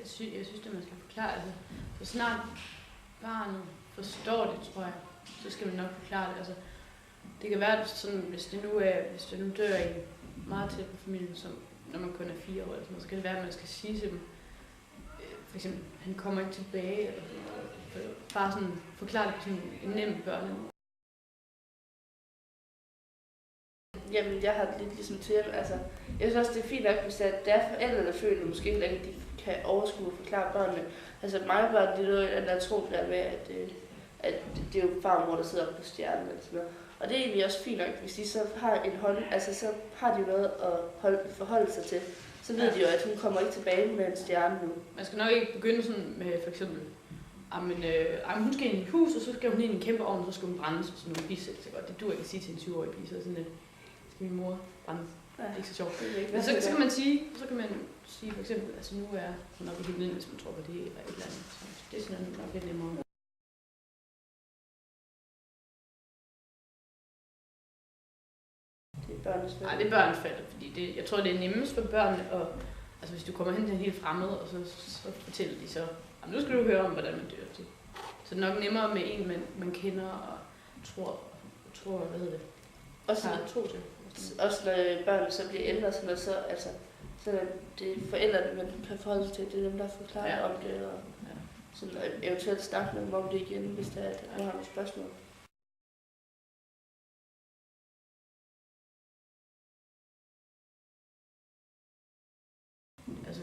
jeg synes, at man skal forklare, altså, så snart barnet forstår det, tror jeg, så skal man nok forklare det. Altså, det kan være sådan, hvis det nu dør en meget tæt på familien, som når man kun er 4 år eller sådan noget, så kan det være, at man skal sige til dem, for eksempel, han kommer ikke tilbage, eller bare sådan forklare det på sådan en nem børnemåde. Jamen, jeg har det lidt ligesom til, altså, jeg synes også, det er fint nok, hvis det er forældre, der føler måske heller ikke, at de kan overskue og forklare børnene. Altså, mange børn, det er noget, der tro der med, at det er jo far og mor, der sidder på stjernen eller sådan noget. Og det er egentlig også fint nok, hvis de så har en hånd, altså så har de jo noget at forholde sig til. Så ved de jo, at hun kommer ikke tilbage med en stjerne nu. Man skal nok ikke begynde sådan med for eksempel, hun skal ind i et hus, og så skal hun ind i en kæmpe ovn, og så skal hun brændes og sådan nogle bisættelser. Det duer ikke at sige til en 20-årig pige, så sådan lidt, skal min mor brændes. Det er ikke så sjovt. Men så kan man sige for eksempel, altså nu er hun nok helt nede, hvis man tror på det eller et eller andet. Så det er sådan nok lidt nemmere. Det er børnenes fælde. Nej, det er børnenes fælde, fordi jeg tror, det er nemmest for børnene, og altså hvis du kommer hen til en helt fremmed, og så fortæller de så, nu skal du høre om, hvordan man dør til. Så det er nok nemmere med en, man kender og tror, hvad hedder det? Også når børnene så bliver ældre, så er det forældrene, man kan forholde sig til, det er dem, der forklarer om det, og sådan, eventuelt snakke med dem om det igen, hvis der er, at man har nogle spørgsmål. Altså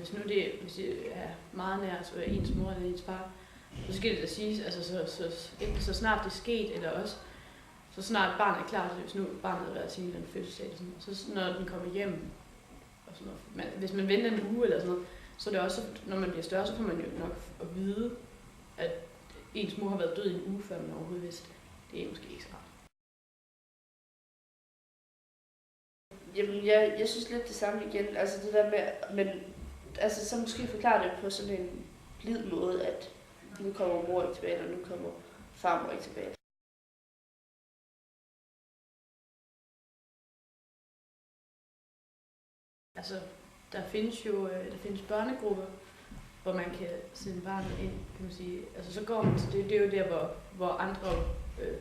hvis det er meget nært, så er ens mor eller ens far, så skal det da siges, altså så snart det er sket, eller også så snart barnet er klar til, hvis nu barnet har været til en fødselsdag, så når den kommer hjem, og sådan noget, hvis man venter en uge eller sådan noget, så er det også, når man bliver større, så får man jo nok at vide, at ens mor har været død i en uge, før man overhovedet vidste. Det er måske ikke så rart. Jamen, jeg synes lidt det samme igen, altså det der med, men altså så måske forklare det på sådan en blid måde, at nu kommer mor ikke tilbage, eller nu kommer farmor ikke tilbage. Altså, der findes børnegrupper, hvor man kan sende barnet ind, kan man sige. Altså, så går man til det er jo der, hvor andre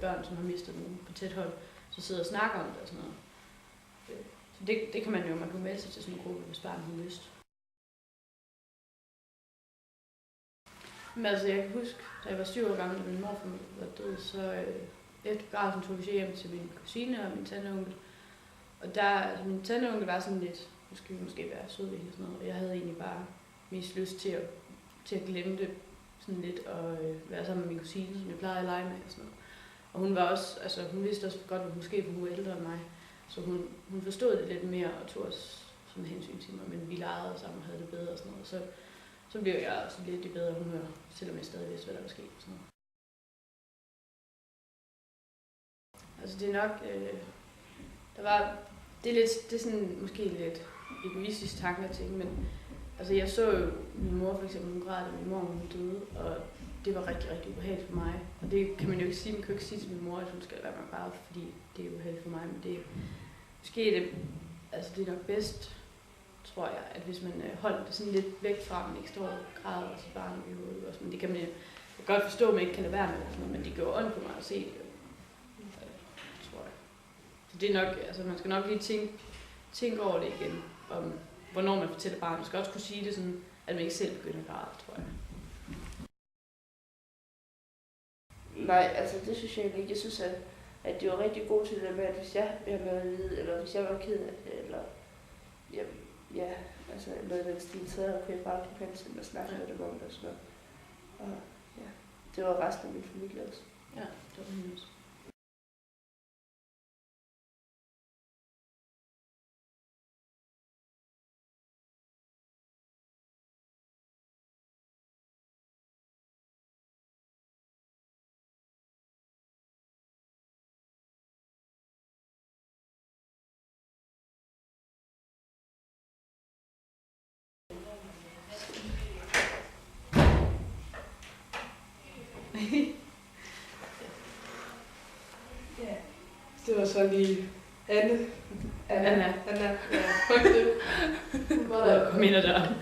børn, som har mistet nogen på tæt hold, så sidder og snakker om det og sådan noget. Så det kan man kan melde sig til sådan en gruppe, hvis barnet har lyst. Men altså, jeg kan huske, da jeg var 7 år gammel, og min morfar var død, så efter begravelsen tog vi hjem til min kusine og min tanteonkel. Og min tanteonkel var sådan lidt, måske være sød ved hende og sådan noget, og jeg havde egentlig bare mest lyst til at glemme det sådan lidt, og være sammen med min kusine, som jeg plejede at lege med og sådan noget. Og hun var også, altså hun vidste også godt, hvad hun skete, for hun var ældre end mig. Så hun forstod det lidt mere og tog også sådan hensyn til mig, men vi legede sammen og havde det bedre og sådan noget. Så blev jeg også lidt i bedre humør, selvom jeg stadig vidste, hvad der var sket og sådan noget. Altså det er nok, det er sådan måske lidt egoistisk tanke at tænke, men altså jeg så jo min mor for eksempel, hun græd, da min mor hun døde, og det var rigtig, rigtig ubehageligt for mig. Og det kan man jo ikke sige, man kan jo ikke sige til min mor, at hun skal være med græde, fordi det er ubehageligt for mig, men det er nok bedst, tror jeg, at hvis man holder det sådan lidt væk fra, man ikke står og græder til barnet i hovedet også, men det kan man jo godt forstå, at man ikke kan lade være med, sådan noget, men det gør ondt på mig at se det, tror jeg. Så det er nok, altså man skal nok lige tænke over det igen, om hvornår man fortæller barnet. Man skal også kunne sige det sådan, at man ikke selv begynder at græde, tror jeg. Nej, altså det synes jeg ikke. Jeg synes, at de var rigtig gode til det med, at hvis jeg havde noget at vide, eller hvis jeg var ked af det, eller altså noget af den stil, så kunne jeg bare blive hen og snakke med dem om det og sådan noget. Og ja, det var resten af min familie også. Ja, det var min også. Det var så lige Anna. Anna. Ja. Kom ind ad døren.